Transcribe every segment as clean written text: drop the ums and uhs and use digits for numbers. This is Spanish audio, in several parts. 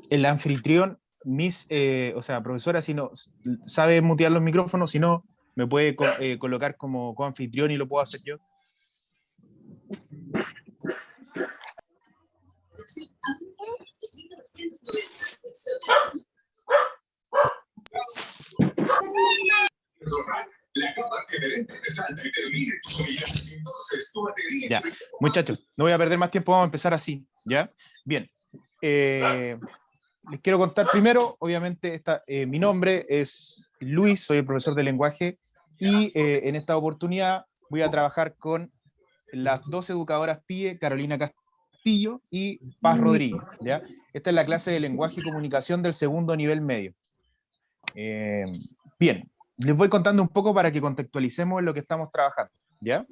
El anfitrión, o sea, profesora, si no sabe mutear los micrófonos, si no, me puede colocar como coanfitrión y lo puedo hacer yo. Ya, muchachos, no voy a perder más tiempo, vamos a empezar así, ¿ya? Bien. Les quiero contar primero, obviamente, mi nombre es Luis, soy el profesor de lenguaje, y en esta oportunidad voy a trabajar con las dos educadoras PIE, Carolina Castillo y Paz Rodríguez, ¿ya? Esta es la clase de lenguaje y comunicación del segundo nivel medio. Bien, les voy contando un poco para que contextualicemos en lo que estamos trabajando, ¿ya?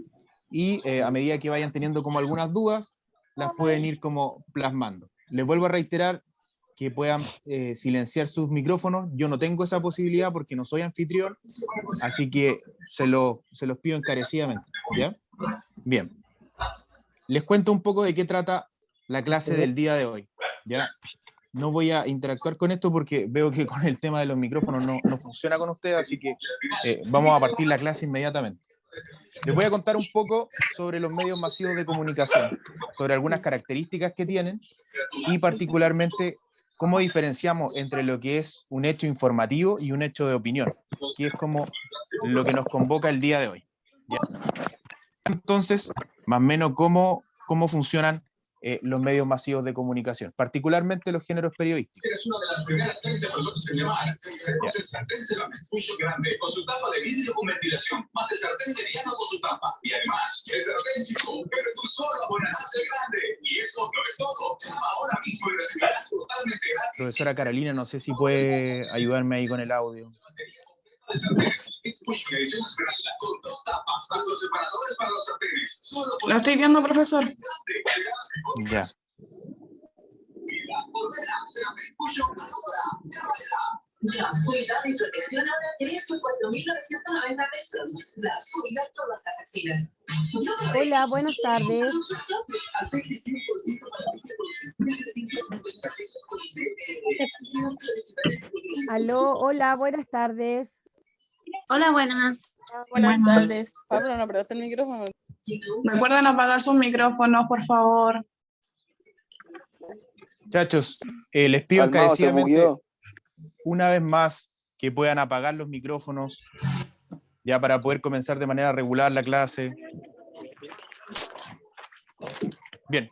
Y a medida que vayan teniendo como algunas dudas, las pueden ir como plasmando. Les vuelvo a reiterar que puedan silenciar sus micrófonos. Yo no tengo esa posibilidad porque no soy anfitrión, así que se los pido encarecidamente, ¿ya? Bien, les cuento un poco de qué trata la clase del día de hoy, ¿ya? No voy a interactuar con esto porque veo que con el tema de los micrófonos no funciona con ustedes, así que vamos a partir la clase inmediatamente. Les voy a contar un poco sobre los medios masivos de comunicación, sobre algunas características que tienen y particularmente cómo diferenciamos entre lo que es un hecho informativo y un hecho de opinión, que es como lo que nos convoca el día de hoy, ¿ya? Entonces, más o menos cómo funcionan los medios masivos de comunicación, particularmente los géneros periodísticos. Eres una de las primeras 20 personas en llamar. Tenemos el sartén Ceramic Fusion grande, con su tapa de vidrio con ventilación, más el sartén mediano con su tapa. Y además, el sartén chico, pero tú solo abonarás el grande. Y eso no es todo. Llama ahora mismo y recibirás totalmente gratis. Profesora Carolina, no sé si puede ayudarme ahí con el audio. Lo estoy viendo, profesor. Ya. Ya, cuidado y protección ahora 3 por 4.990 pesos. La cuida todas las axilas. Hola, buenas tardes. Aló, hola, buenas tardes. Hola, buenas. Buenas tardes. Pablo, no apretas el micrófono. Recuerden apagar sus micrófonos, por favor. Muchachos, les pido encarecidamente una vez más que puedan apagar los micrófonos ya para poder comenzar de manera regular la clase. Bien.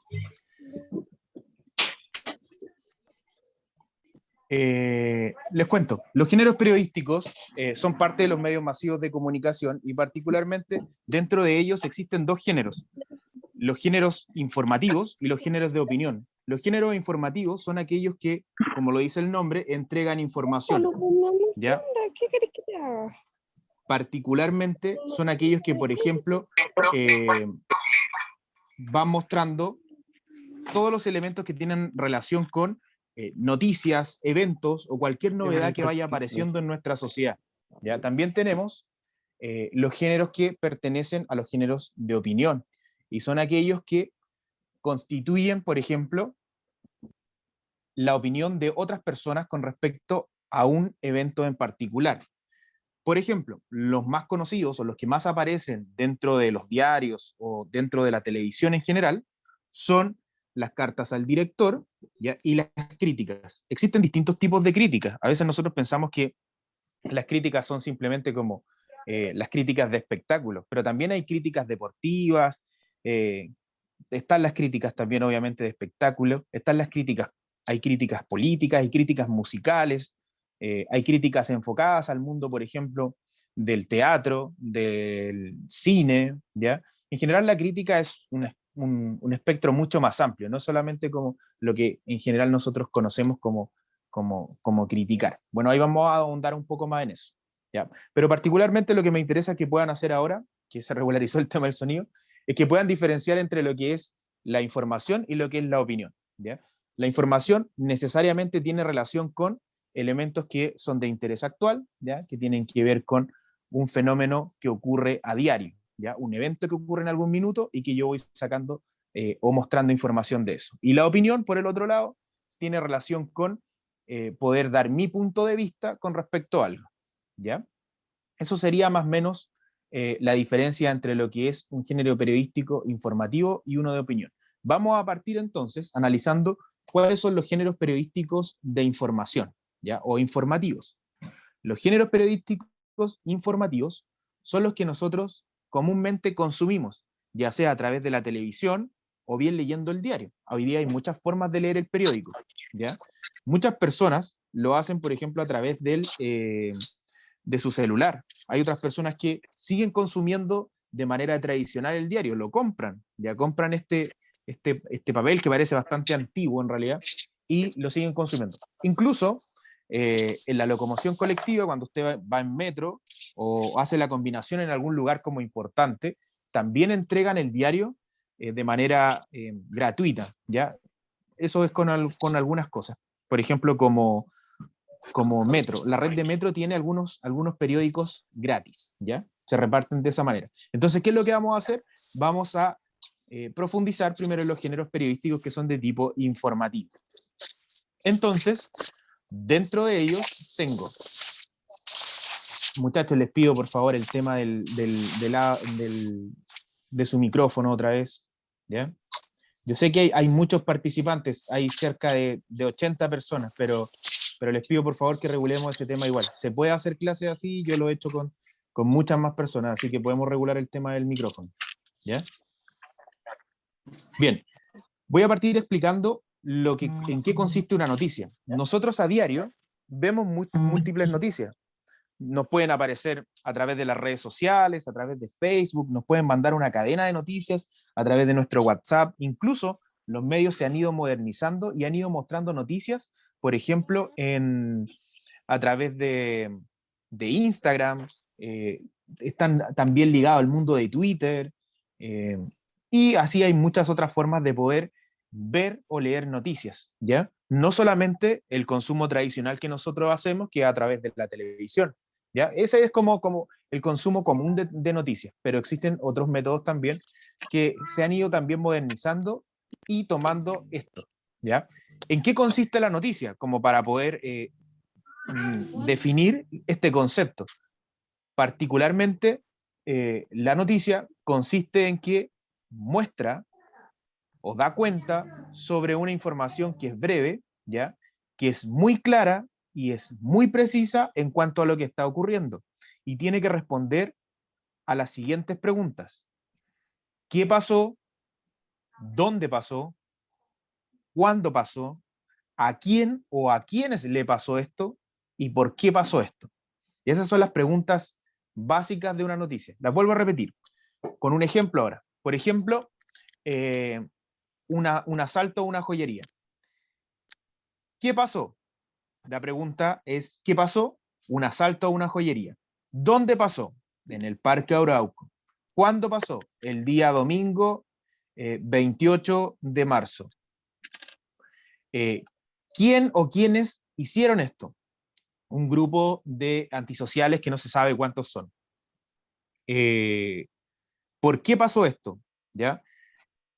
Les cuento, los géneros periodísticos son parte de los medios masivos de comunicación y particularmente dentro de ellos existen dos géneros, los géneros informativos y los géneros de opinión. Los géneros informativos son aquellos que, como lo dice el nombre, entregan información, ¿ya? ¿Qué querés que te haga? Particularmente son aquellos que, por ejemplo, van mostrando todos los elementos que tienen relación con noticias, eventos o cualquier novedad que vaya apareciendo en nuestra sociedad. ¿Ya? También tenemos los géneros que pertenecen a los géneros de opinión y son aquellos que constituyen, por ejemplo, la opinión de otras personas con respecto a un evento en particular. Por ejemplo, los más conocidos o los que más aparecen dentro de los diarios o dentro de la televisión en general son las cartas al director, ¿ya? Y las críticas. Existen distintos tipos de críticas. A veces nosotros pensamos que las críticas son simplemente como las críticas de espectáculos, pero también hay críticas deportivas, están las críticas también obviamente de espectáculos, están las críticas, hay críticas políticas, hay críticas musicales, hay críticas enfocadas al mundo, por ejemplo, del teatro, del cine, ¿ya? En general la crítica es un espectro mucho más amplio, no solamente como lo que en general nosotros conocemos como criticar. Bueno, ahí vamos a ahondar un poco más en eso, ¿ya? Pero particularmente lo que me interesa que puedan hacer ahora, que se regularizó el tema del sonido, es que puedan diferenciar entre lo que es la información y lo que es la opinión, ¿ya? La información necesariamente tiene relación con elementos que son de interés actual, ¿ya? Que tienen que ver con un fenómeno que ocurre a diario, ¿ya? Un evento que ocurre en algún minuto y que yo voy sacando o mostrando información de eso. Y la opinión, por el otro lado, tiene relación con poder dar mi punto de vista con respecto a algo, ¿ya? Eso sería más o menos la diferencia entre lo que es un género periodístico informativo y uno de opinión. Vamos a partir entonces analizando cuáles son los géneros periodísticos de información, ¿ya? O informativos. Los géneros periodísticos informativos son los que nosotros comúnmente consumimos, ya sea a través de la televisión o bien leyendo el diario. Hoy día hay muchas formas de leer el periódico, ¿ya? Muchas personas lo hacen, por ejemplo, a través de su celular. Hay otras personas que siguen consumiendo de manera tradicional el diario, lo compran, ya compran este papel que parece bastante antiguo en realidad, y lo siguen consumiendo. Incluso en la locomoción colectiva, cuando usted va en metro o hace la combinación en algún lugar como importante, también entregan el diario de manera gratuita, ¿ya? Eso es con algunas cosas. Por ejemplo, como Metro. La red de Metro tiene algunos periódicos gratis, ¿ya? Se reparten de esa manera. Entonces, ¿qué es lo que vamos a hacer? Vamos a profundizar primero en los géneros periodísticos que son de tipo informativo. Entonces, dentro de ellos tengo, muchachos, les pido por favor el tema de su micrófono otra vez, ¿ya? Yo sé que hay muchos participantes, hay cerca de 80 personas, pero les pido por favor que regulemos ese tema igual. Se puede hacer clases así, yo lo he hecho con muchas más personas, así que podemos regular el tema del micrófono, ¿ya? Bien, voy a partir explicando en qué consiste una noticia. Nosotros a diario vemos múltiples noticias. Nos pueden aparecer a través de las redes sociales, a través de Facebook, nos pueden mandar una cadena de noticias a través de nuestro WhatsApp. Incluso los medios se han ido modernizando y han ido mostrando noticias, por ejemplo, a través de Instagram, están también ligados al mundo de Twitter, y así hay muchas otras formas de poder ver o leer noticias, ¿ya? No solamente el consumo tradicional que nosotros hacemos, que es a través de la televisión, ¿ya? Ese es como el consumo común de noticias, pero existen otros métodos también que se han ido también modernizando y tomando esto, ¿ya? ¿En qué consiste la noticia? Como para poder definir este concepto. Particularmente, la noticia consiste en que muestra o da cuenta sobre una información que es breve, ¿ya? Que es muy clara y es muy precisa en cuanto a lo que está ocurriendo. Y tiene que responder a las siguientes preguntas. ¿Qué pasó? ¿Dónde pasó? ¿Cuándo pasó? ¿A quién o a quiénes le pasó esto? ¿Y por qué pasó esto? Y esas son las preguntas básicas de una noticia. Las vuelvo a repetir con un ejemplo ahora. Por ejemplo, un asalto a una joyería. ¿Qué pasó? La pregunta es, ¿qué pasó? Un asalto a una joyería. ¿Dónde pasó? En el Parque Arauco. ¿Cuándo pasó? El día domingo 28 de marzo. ¿Quién o quiénes hicieron esto? Un grupo de antisociales que no se sabe cuántos son. ¿Por qué pasó esto? ¿Ya?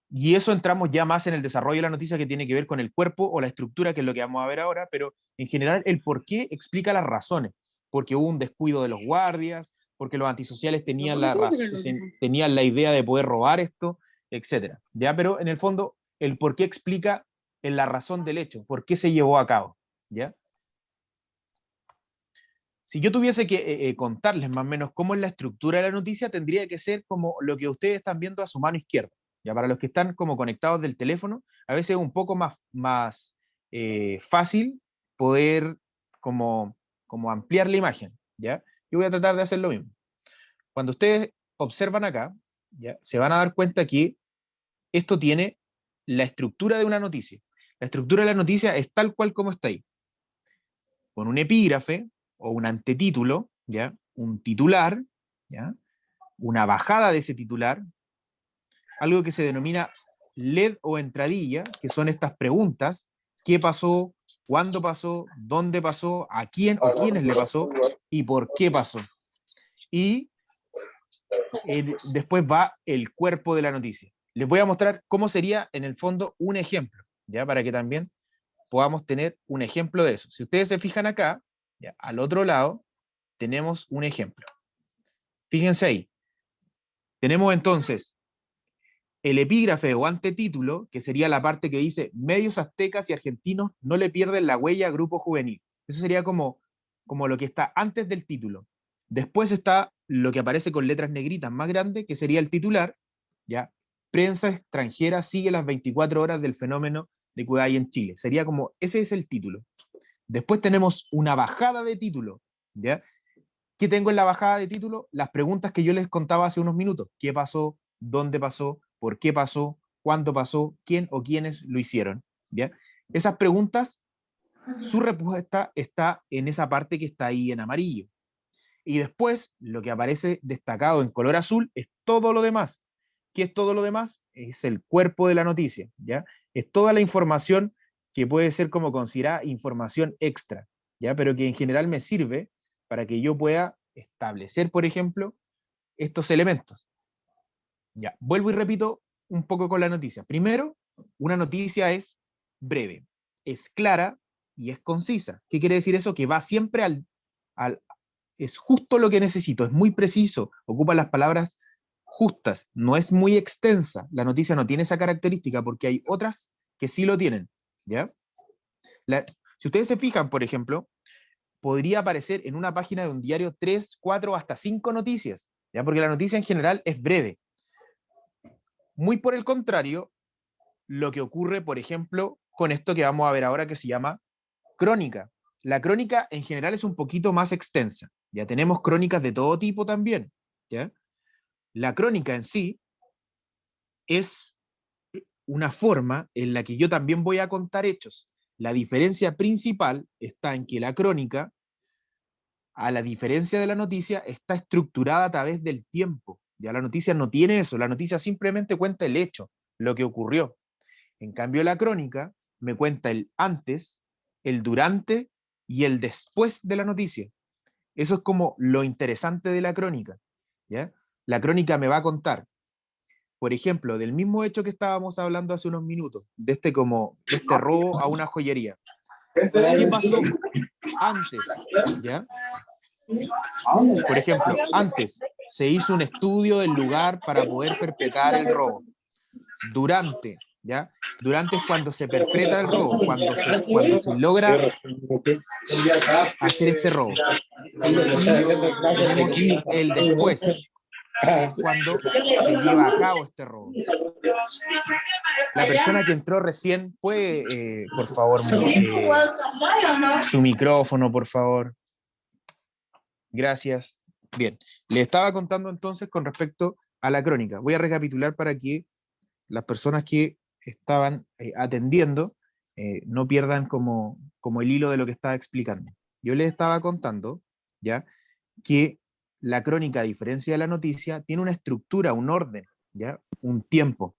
Y eso entramos ya más en el desarrollo de la noticia, que tiene que ver con el cuerpo o la estructura, que es lo que vamos a ver ahora, pero en general el por qué explica las razones. Porque hubo un descuido de los guardias, porque los antisociales tenían la idea de poder robar esto, etc. ¿Ya? Pero en el fondo el por qué explica en la razón del hecho, por qué se llevó a cabo. ¿Ya? Si yo tuviese que contarles más o menos cómo es la estructura de la noticia, tendría que ser como lo que ustedes están viendo a su mano izquierda. Ya para los que están como conectados del teléfono, a veces es un poco más fácil poder como ampliar la imagen, ¿ya? Yo voy a tratar de hacer lo mismo. Cuando ustedes observan acá, ¿ya? Se van a dar cuenta que esto tiene la estructura de una noticia. La estructura de la noticia es tal cual como está ahí, con un epígrafe o un antetítulo, ¿ya? Un titular, ¿ya? Una bajada de ese titular, algo que se denomina LED o entradilla, que son estas preguntas: ¿qué pasó? ¿Cuándo pasó? ¿Dónde pasó? ¿A quién o quiénes le pasó? ¿Y por qué pasó? Y después va el cuerpo de la noticia. Les voy a mostrar cómo sería en el fondo un ejemplo, ¿ya? Para que también podamos tener un ejemplo de eso. Si ustedes se fijan acá, ya, al otro lado, tenemos un ejemplo. Fíjense ahí. Tenemos entonces el epígrafe o antetítulo, que sería la parte que dice medios aztecas y argentinos no le pierden la huella a grupo juvenil. Eso sería como lo que está antes del título. Después está lo que aparece con letras negritas más grandes, que sería el titular, ¿ya? Prensa extranjera sigue las 24 horas del fenómeno de Kudai en Chile. Sería como, ese es el título. Después tenemos una bajada de título, ¿ya? ¿Qué tengo en la bajada de título? Las preguntas que yo les contaba hace unos minutos. ¿Qué pasó? ¿Dónde pasó? ¿Por qué pasó? ¿Cuándo pasó? ¿Quién o quiénes lo hicieron? ¿Ya? Esas preguntas, su respuesta está en esa parte que está ahí en amarillo. Y después, lo que aparece destacado en color azul es todo lo demás. ¿Qué es todo lo demás? Es el cuerpo de la noticia, ¿ya? Es toda la información que puede ser como considerada información extra, ¿ya? Pero que en general me sirve para que yo pueda establecer, por ejemplo, estos elementos. Ya, vuelvo y repito un poco con la noticia. Primero, una noticia es breve, es clara y es concisa. ¿Qué quiere decir eso? Que va siempre es justo lo que necesito, es muy preciso, ocupa las palabras justas, no es muy extensa. La noticia no tiene esa característica porque hay otras que sí lo tienen, ¿ya? Si ustedes se fijan, por ejemplo, podría aparecer en una página de un diario 3, 4, hasta 5 noticias, ¿ya? Porque la noticia en general es breve. Muy por el contrario, lo que ocurre, por ejemplo, con esto que vamos a ver ahora que se llama crónica. La crónica en general es un poquito más extensa. Ya tenemos crónicas de todo tipo también, ¿ya? La crónica en sí es una forma en la que yo también voy a contar hechos. La diferencia principal está en que la crónica, a la diferencia de la noticia, está estructurada a través del tiempo. Ya la noticia no tiene eso, la noticia simplemente cuenta el hecho, lo que ocurrió. En cambio, la crónica me cuenta el antes, el durante y el después de la noticia. Eso es como lo interesante de la crónica, ¿ya? La crónica me va a contar, por ejemplo, del mismo hecho que estábamos hablando hace unos minutos, de este robo a una joyería. ¿Qué pasó antes? ¿Ya? Por ejemplo, antes se hizo un estudio del lugar para poder perpetrar el robo. Durante, ¿ya? Durante es cuando se perpetra el robo, cuando se logra hacer este robo. Y tenemos el después, que es cuando se lleva a cabo este robo. La persona que entró recién, ¿puede, por favor, su micrófono, por favor? Gracias. Bien, le estaba contando entonces con respecto a la crónica. Voy a recapitular para que las personas que estaban atendiendo no pierdan como el hilo de lo que estaba explicando. Yo les estaba contando, ¿ya?, que la crónica, a diferencia de la noticia, tiene una estructura, un orden, ¿ya?, un tiempo.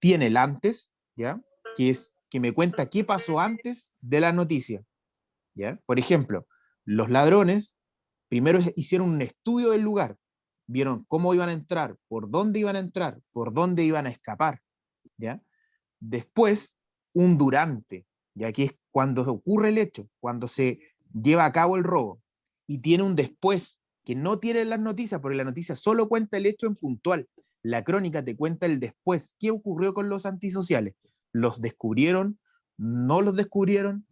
Tiene el antes, ¿ya?, que me cuenta qué pasó antes de la noticia, ¿ya? Por ejemplo, los ladrones primero hicieron un estudio del lugar, vieron cómo iban a entrar, por dónde iban a escapar, ¿ya? Después, un durante, ya que es cuando ocurre el hecho, cuando se lleva a cabo el robo, y tiene un después, que no tiene las noticias, porque la noticia solo cuenta el hecho en puntual. La crónica te cuenta el después. ¿Qué ocurrió con los antisociales? ¿Los descubrieron? ¿No los descubrieron?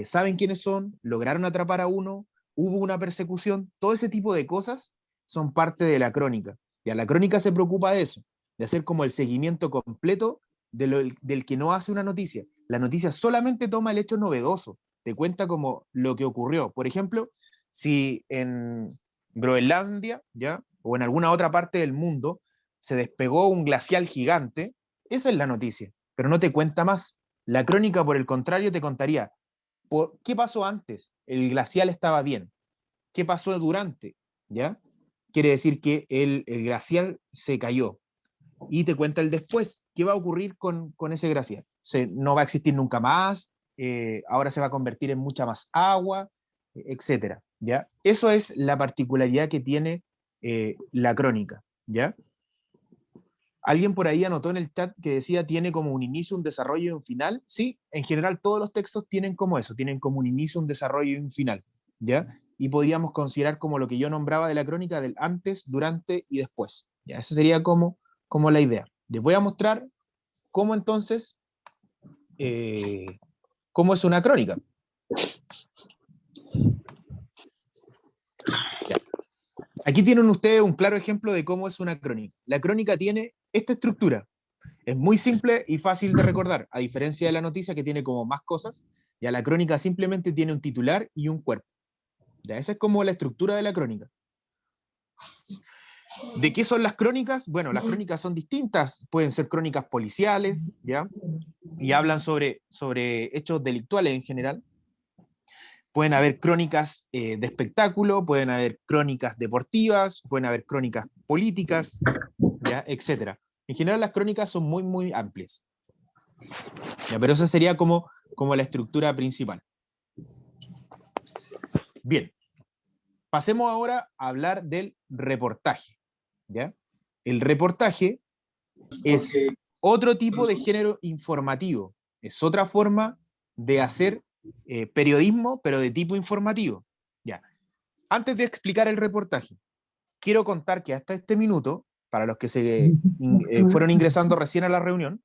¿Saben quiénes son? ¿Lograron atrapar a uno? ¿Hubo una persecución? Todo ese tipo de cosas son parte de la crónica. Ya la crónica se preocupa de eso, de hacer como el seguimiento completo del que no hace una noticia. La noticia solamente toma el hecho novedoso, te cuenta como lo que ocurrió. Por ejemplo, si en Groenlandia, ¿ya?, o en alguna otra parte del mundo se despegó un glacial gigante, esa es la noticia, pero no te cuenta más. La crónica, por el contrario, te contaría qué pasó antes. El glacial estaba bien. ¿Qué pasó durante? ¿Ya? Quiere decir que el glacial se cayó. Y te cuenta el después. ¿Qué va a ocurrir con ese glacial? No va a existir nunca más, ahora se va a convertir en mucha más agua, etcétera, ¿ya? Eso es la particularidad que tiene la crónica, ¿ya? Alguien por ahí anotó en el chat que decía tiene como un inicio, un desarrollo y un final. Sí, en general todos los textos tienen como eso, tienen como un inicio, un desarrollo y un final, ¿ya? Y podríamos considerar como lo que yo nombraba de la crónica del antes, durante y después, ¿ya? Esa sería como la idea. Les voy a mostrar cómo entonces, cómo es una crónica. Ya. Aquí tienen ustedes un claro ejemplo de cómo es una crónica. La crónica tiene esta estructura. Es muy simple y fácil de recordar, a diferencia de la noticia que tiene como más cosas, ya la crónica simplemente tiene un titular y un cuerpo. Ya, esa es como la estructura de la crónica. ¿De qué son las crónicas? Bueno, las crónicas son distintas, pueden ser crónicas policiales, ¿ya? Y hablan sobre hechos delictuales en general. Pueden haber crónicas de espectáculo, pueden haber crónicas deportivas, pueden haber crónicas políticas, ¿ya? Etcétera. En general las crónicas son muy, muy amplias. ¿Ya? Pero esa sería como la estructura principal. Bien. Pasemos ahora a hablar del reportaje, ¿ya? El reportaje es otro tipo de género informativo, es otra forma de hacer periodismo, pero de tipo informativo, ¿ya? Antes de explicar el reportaje, quiero contar que hasta este minuto, para los que fueron ingresando recién a la reunión,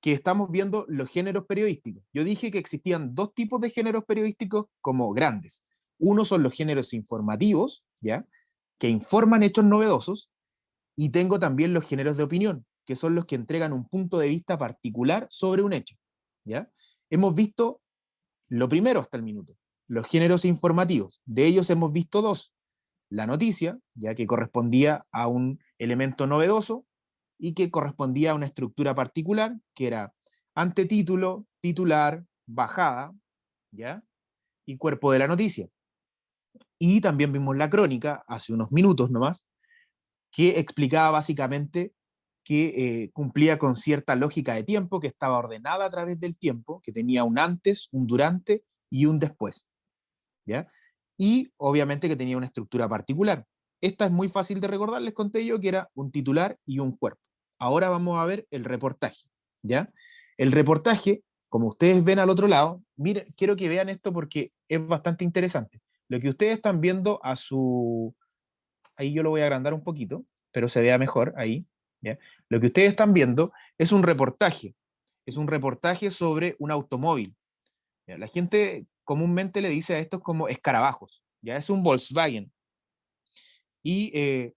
que estamos viendo los géneros periodísticos. Yo dije que existían dos tipos de géneros periodísticos como grandes. Uno son los géneros informativos, ¿ya? Que informan hechos novedosos, y tengo también los géneros de opinión, que son los que entregan un punto de vista particular sobre un hecho, ¿ya? Hemos visto lo primero hasta el minuto, los géneros informativos. De ellos hemos visto dos. La noticia, ya que correspondía a un elemento novedoso, y que correspondía a una estructura particular, que era antetítulo, titular, bajada, ¿ya? Y cuerpo de la noticia. Y también vimos la crónica, hace unos minutos nomás, que explicaba básicamente que cumplía con cierta lógica de tiempo, que estaba ordenada a través del tiempo, que tenía un antes, un durante y un después, ¿ya? Y obviamente que tenía una estructura particular. Esta es muy fácil de recordar, les conté yo que era un titular y un cuerpo. Ahora vamos a ver el reportaje, ¿ya? El reportaje, como ustedes ven al otro lado, miren, quiero que vean esto porque es bastante interesante. Lo que ustedes están viendo a su... Ahí yo lo voy a agrandar un poquito, pero se vea mejor ahí, ¿ya? Lo que ustedes están viendo es un reportaje sobre un automóvil, ¿ya? La gente comúnmente le dice a estos como escarabajos, ya es un Volkswagen, y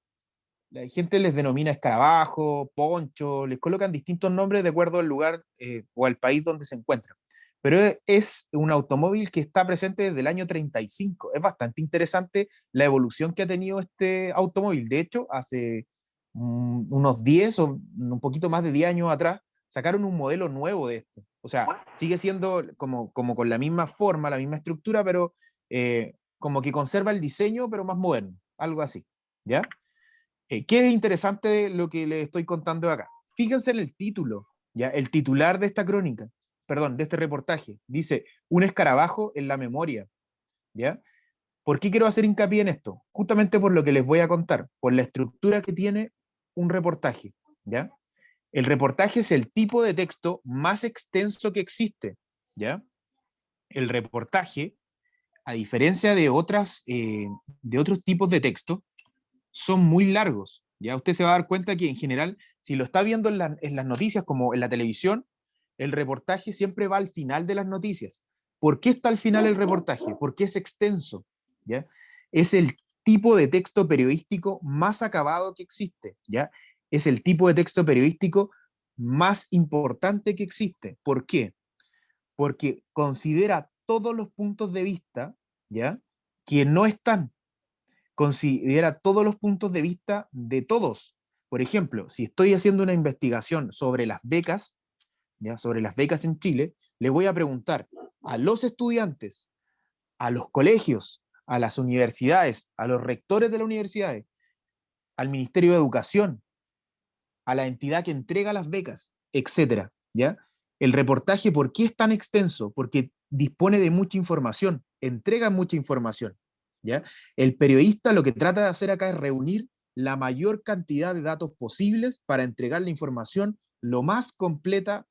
la gente les denomina escarabajo, poncho, les colocan distintos nombres de acuerdo al lugar o al país donde se encuentran. Pero es un automóvil que está presente desde el año 35. Es bastante interesante la evolución que ha tenido este automóvil. De hecho, hace unos 10 o un poquito más de 10 años atrás, sacaron un modelo nuevo de esto. O sea, sigue siendo como con la misma forma, la misma estructura, pero como que conserva el diseño, pero más moderno. Algo así, ¿ya? ¿Qué es interesante lo que les estoy contando acá? Fíjense en el título, ¿ya? El titular de esta crónica, perdón, de este reportaje, dice, un escarabajo en la memoria, ¿ya? ¿Por qué quiero hacer hincapié en esto? Justamente por lo que les voy a contar, por la estructura que tiene un reportaje, ¿ya? El reportaje es el tipo de texto más extenso que existe, ¿ya? El reportaje, a diferencia de otros tipos de texto, son muy largos. Ya usted se va a dar cuenta que en general, si lo está viendo en las noticias como en la televisión, el reportaje siempre va al final de las noticias. ¿Por qué está al final el reportaje? Porque es extenso, ¿ya? Es el tipo de texto periodístico más acabado que existe, ¿ya? Es el tipo de texto periodístico más importante que existe. ¿Por qué? Porque considera todos los puntos de vista, ¿ya? Que no están, considera todos los puntos de vista de todos. Por ejemplo, si estoy haciendo una investigación sobre las becas, ¿ya? Sobre las becas en Chile, le voy a preguntar a los estudiantes, a los colegios, a las universidades, a los rectores de las universidades, al Ministerio de Educación, a la entidad que entrega las becas, etcétera, ¿ya? El reportaje, ¿por qué es tan extenso? Porque dispone de mucha información, entrega mucha información, ¿ya? El periodista lo que trata de hacer acá es reunir la mayor cantidad de datos posibles para entregar la información lo más completa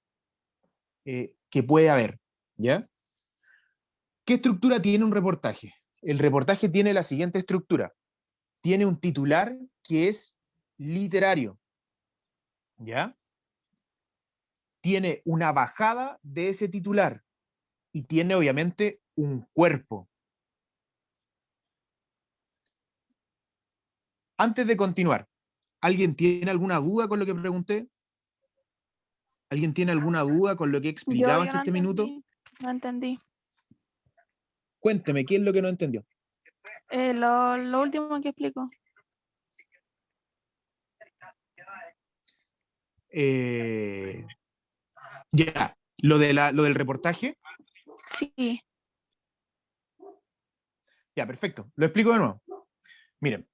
que puede haber, ¿ya? ¿Qué estructura tiene un reportaje? El reportaje tiene la siguiente estructura. Tiene un titular que es literario, ¿ya? Tiene una bajada de ese titular y tiene obviamente un cuerpo. Antes de continuar, ¿alguien tiene alguna duda con lo que pregunté? ¿Alguien tiene alguna duda con lo que he explicado hasta este minuto? No entendí. Cuénteme, ¿qué es lo que no entendió? Lo último que explico. Ya, lo del reportaje. Sí. Ya, perfecto. Lo explico de nuevo. Miren,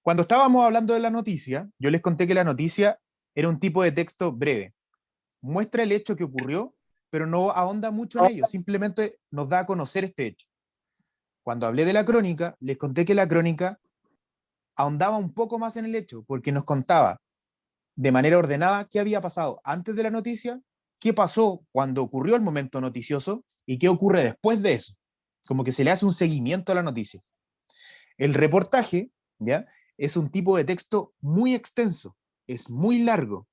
cuando estábamos hablando de la noticia, yo les conté que la noticia era un tipo de texto breve. Muestra el hecho que ocurrió, pero no ahonda mucho en ello, simplemente nos da a conocer este hecho. Cuando hablé de la crónica, les conté que la crónica ahondaba un poco más en el hecho, porque nos contaba de manera ordenada qué había pasado antes de la noticia, qué pasó cuando ocurrió el momento noticioso y qué ocurre después de eso. Como que se le hace un seguimiento a la noticia. El reportaje, ¿ya?, es un tipo de texto muy extenso, es muy largo.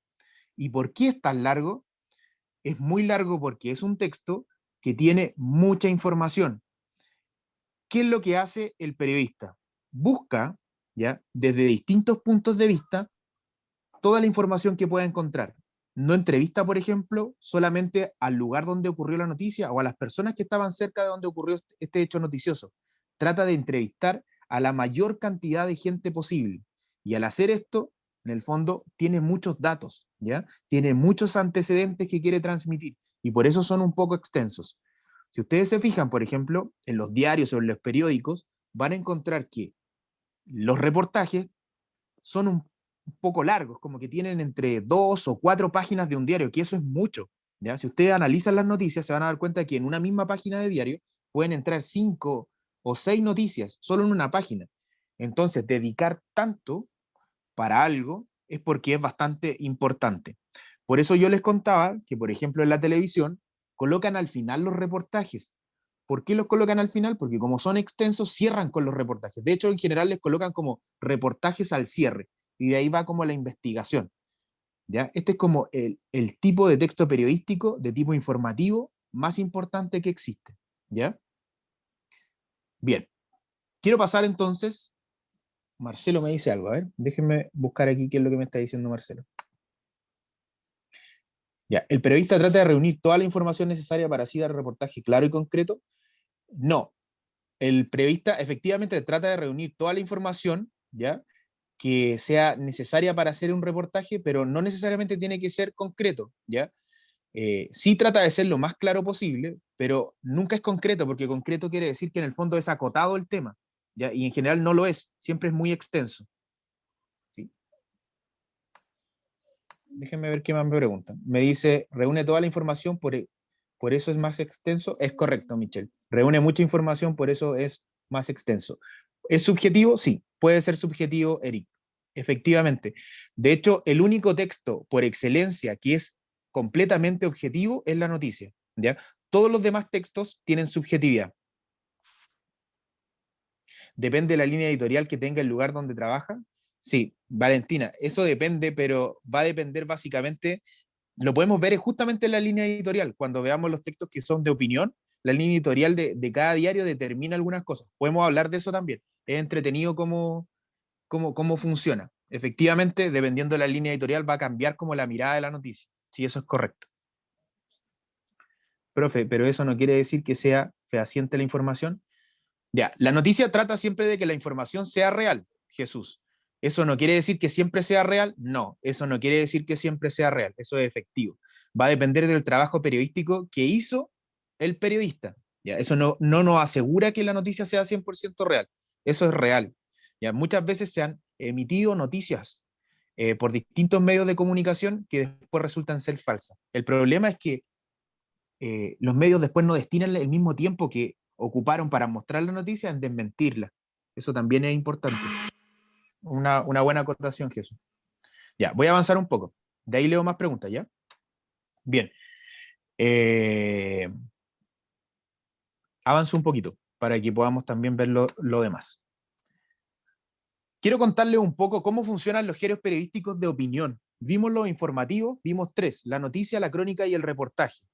¿Y por qué es tan largo? Es muy largo porque es un texto que tiene mucha información. ¿Qué es lo que hace el periodista? Busca, ¿ya?, desde distintos puntos de vista, toda la información que pueda encontrar. No entrevista, por ejemplo, solamente al lugar donde ocurrió la noticia o a las personas que estaban cerca de donde ocurrió este hecho noticioso. Trata de entrevistar a la mayor cantidad de gente posible. Y al hacer esto, en el fondo, tiene muchos datos, ¿ya? Tiene muchos antecedentes que quiere transmitir. Y por eso son un poco extensos. Si ustedes se fijan, por ejemplo, en los diarios o en los periódicos, van a encontrar que los reportajes son un poco largos, como que tienen entre 2 o 4 páginas de un diario, que eso es mucho, ¿ya? Si ustedes analizan las noticias, se van a dar cuenta que en una misma página de diario pueden entrar 5 o 6 noticias, solo en una página. Entonces, dedicar tanto para algo es porque es bastante importante. Por eso yo les contaba que, por ejemplo, en la televisión colocan al final los reportajes. ¿Por qué los colocan al final? Porque como son extensos, cierran con los reportajes. De hecho, en general les colocan como reportajes al cierre, y de ahí va como la investigación, ¿ya? Este es como el tipo de texto periodístico de tipo informativo más importante que existe, ¿ya? Bien, quiero pasar entonces. Marcelo me dice algo, a ver, déjenme buscar aquí qué es lo que me está diciendo Marcelo. Ya, ¿el periodista trata de reunir toda la información necesaria para así dar reportaje claro y concreto? No, el periodista efectivamente trata de reunir toda la información, ¿ya?, que sea necesaria para hacer un reportaje, pero no necesariamente tiene que ser concreto, ¿ya? Sí trata de ser lo más claro posible, pero nunca es concreto, porque concreto quiere decir que en el fondo es acotado el tema, ¿ya? Y en general no lo es, siempre es muy extenso, ¿sí? Déjenme ver qué más me preguntan. Me dice, reúne toda la información, por eso es más extenso. Es correcto, Michelle. Reúne mucha información, por eso es más extenso. ¿Es subjetivo? Sí, puede ser subjetivo, Eric. Efectivamente. De hecho, el único texto por excelencia que es completamente objetivo es la noticia, ¿ya? Todos los demás textos tienen subjetividad. Depende de la línea editorial que tenga el lugar donde trabaja. Sí, Valentina, eso depende, pero va a depender básicamente, lo podemos ver justamente en la línea editorial, cuando veamos los textos que son de opinión, la línea editorial de cada diario determina algunas cosas. Podemos hablar de eso también. Es entretenido cómo funciona. Efectivamente, dependiendo de la línea editorial, va a cambiar como la mirada de la noticia. Sí, eso es correcto. Profe, pero eso no quiere decir que sea fehaciente la información. Ya, la noticia trata siempre de que la información sea real, Jesús. ¿Eso no quiere decir que siempre sea real? No, eso no quiere decir que siempre sea real, eso es efectivo. Va a depender del trabajo periodístico que hizo el periodista. ¿Ya? Eso no nos asegura que la noticia sea 100% real, eso es real. ¿Ya? Muchas veces se han emitido noticias por distintos medios de comunicación que después resultan ser falsas. El problema es que los medios después no destinan el mismo tiempo que ocuparon para mostrar la noticia en desmentirla. Eso también es importante. una buena acotación, Jesús. Ya, voy a avanzar un poco. De ahí leo más preguntas, ¿ya? Bien. Avanzo un poquito para que podamos también ver lo demás. Quiero contarles un poco cómo funcionan los diarios periodísticos de opinión. Vimos los informativos, vimos 3, la noticia, la crónica y el reportaje.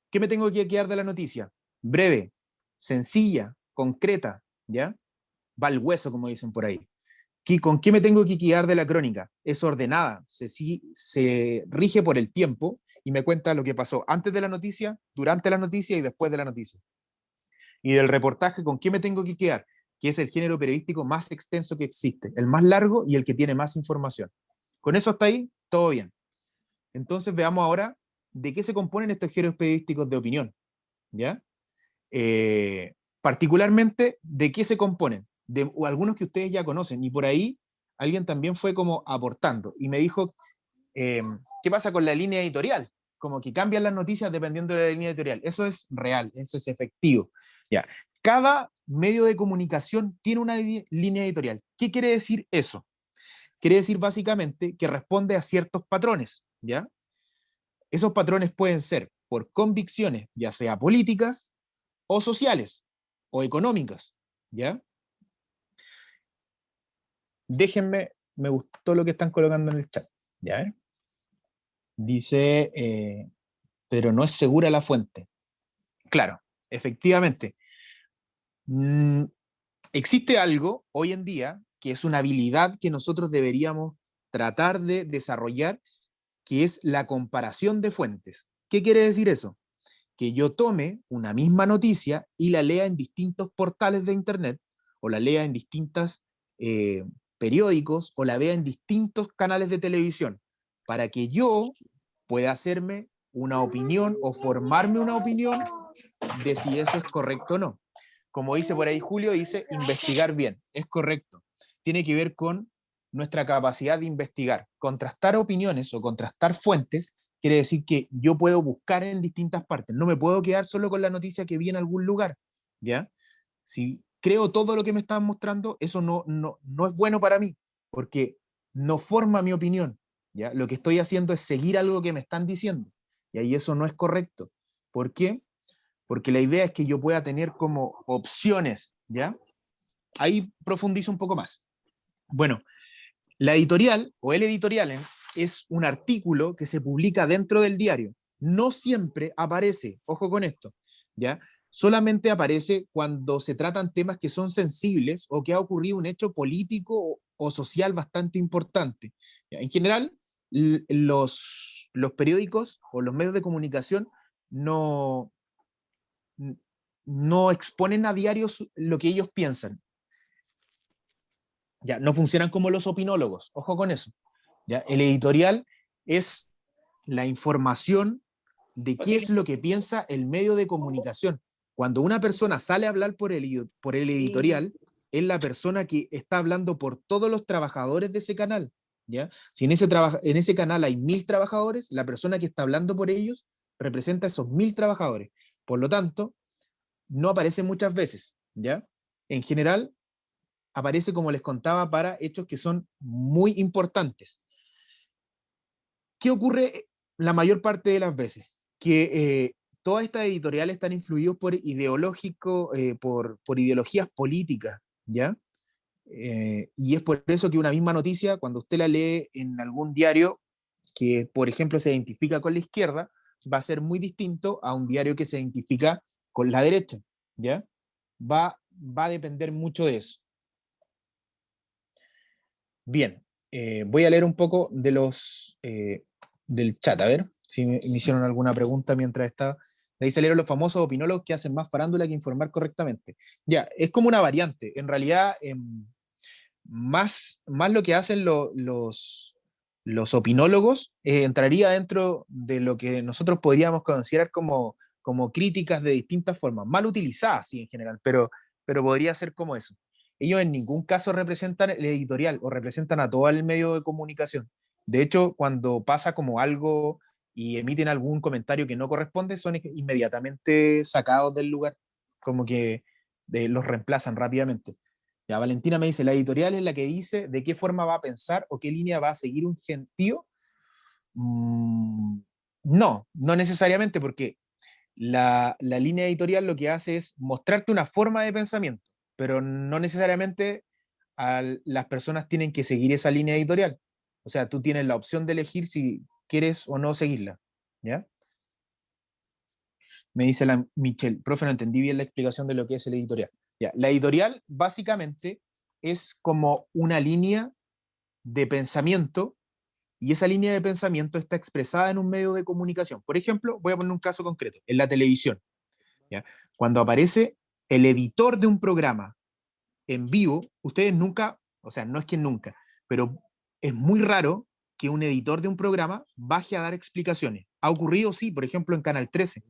¿Qué me tengo que quedar de la noticia? Breve, sencilla, concreta, ¿ya? Va al hueso, como dicen por ahí. ¿Con qué me tengo que quedar de la crónica? Es ordenada, se rige por el tiempo y me cuenta lo que pasó antes de la noticia, durante la noticia y después de la noticia. Y del reportaje, ¿con qué me tengo que quedar? Que es el género periodístico más extenso que existe, el más largo y el que tiene más información. Con eso hasta ahí, todo bien. Entonces veamos ahora de qué se componen estos géneros periodísticos de opinión, ¿ya? Particularmente, ¿de qué se componen? O algunos que ustedes ya conocen, y por ahí alguien también fue como aportando, y me dijo, ¿qué pasa con la línea editorial? Como que cambian las noticias dependiendo de la línea editorial. Eso es real, eso es efectivo. ¿Ya? Cada medio de comunicación tiene una línea editorial. ¿Qué quiere decir eso? Quiere decir básicamente que responde a ciertos patrones, ¿ya? Esos patrones pueden ser por convicciones, ya sea políticas, o sociales, o económicas, ¿ya? Déjenme, me gustó lo que están colocando en el chat, ¿ya? Dice, pero no es segura la fuente. Claro, efectivamente. Existe algo hoy en día que es una habilidad que nosotros deberíamos tratar de desarrollar, que es la comparación de fuentes. ¿Qué quiere decir eso? Que yo tome una misma noticia y la lea en distintos portales de internet, o la lea en distintos periódicos, o la vea en distintos canales de televisión, para que yo pueda hacerme una opinión o formarme una opinión de si eso es correcto o no. Como dice por ahí Julio, dice investigar bien. Es correcto. Tiene que ver con nuestra capacidad de investigar. Contrastar opiniones o contrastar fuentes quiere decir que yo puedo buscar en distintas partes. No me puedo quedar solo con la noticia que vi en algún lugar, ¿ya? Si creo todo lo que me están mostrando, eso no es bueno para mí, porque no forma mi opinión, ¿ya? Lo que estoy haciendo es seguir algo que me están diciendo, y ahí eso no es correcto. ¿Por qué? Porque la idea es que yo pueda tener como opciones, ¿ya? Ahí profundizo un poco más. Bueno, la editorial o el editorial es un artículo que se publica dentro del diario. No siempre aparece, ojo con esto, ¿ya? Solamente aparece cuando se tratan temas que son sensibles o que ha ocurrido un hecho político o social bastante importante. ¿Ya? En general, los periódicos o los medios de comunicación no, no exponen a diarios lo que ellos piensan. Ya, no funcionan como los opinólogos, ojo con eso. ¿Ya? El editorial es la información de qué es lo que piensa el medio de comunicación. Cuando una persona sale a hablar por el editorial, es la persona que está hablando por todos los trabajadores de ese canal. ¿Ya? Si en ese canal hay 1000 trabajadores, la persona que está hablando por ellos representa a esos 1000 trabajadores. Por lo tanto, no aparece muchas veces. ¿Ya? En general, aparece, como les contaba, para hechos que son muy importantes. ¿Qué ocurre la mayor parte de las veces? Que todas estas editoriales están influidas por por ideologías políticas, ¿ya? Y es por eso que una misma noticia, cuando usted la lee en algún diario que, por ejemplo, se identifica con la izquierda, va a ser muy distinto a un diario que se identifica con la derecha, ¿ya? Va a depender mucho de eso. Bien, voy a leer un poco de del chat, a ver si me hicieron alguna pregunta mientras estaba. De ahí salieron los famosos opinólogos que hacen más farándula que informar correctamente. Ya, es como una variante. En realidad, más lo que hacen los opinólogos entraría dentro de lo que nosotros podríamos considerar como críticas de distintas formas, mal utilizadas, sí, en general, pero podría ser como eso. Ellos en ningún caso representan el editorial o representan a todo el medio de comunicación. De hecho, cuando pasa como algo y emiten algún comentario que no corresponde, son inmediatamente sacados del lugar, como que los reemplazan rápidamente. Ya, Valentina me dice, la editorial es la que dice de qué forma va a pensar o qué línea va a seguir un gentío. No, no necesariamente, porque la línea editorial lo que hace es mostrarte una forma de pensamiento, pero no necesariamente las personas tienen que seguir esa línea editorial. O sea, tú tienes la opción de elegir si quieres o no seguirla. ¿Ya? Me dice la Michelle, profe, no entendí bien la explicación de lo que es el editorial. Ya, la editorial básicamente es como una línea de pensamiento, y esa línea de pensamiento está expresada en un medio de comunicación. Por ejemplo, voy a poner un caso concreto, en la televisión. ¿Ya? Cuando aparece el editor de un programa en vivo, ustedes nunca, o sea, no es que nunca, pero es muy raro que un editor de un programa baje a dar explicaciones. Ha ocurrido, sí, por ejemplo, en Canal 13,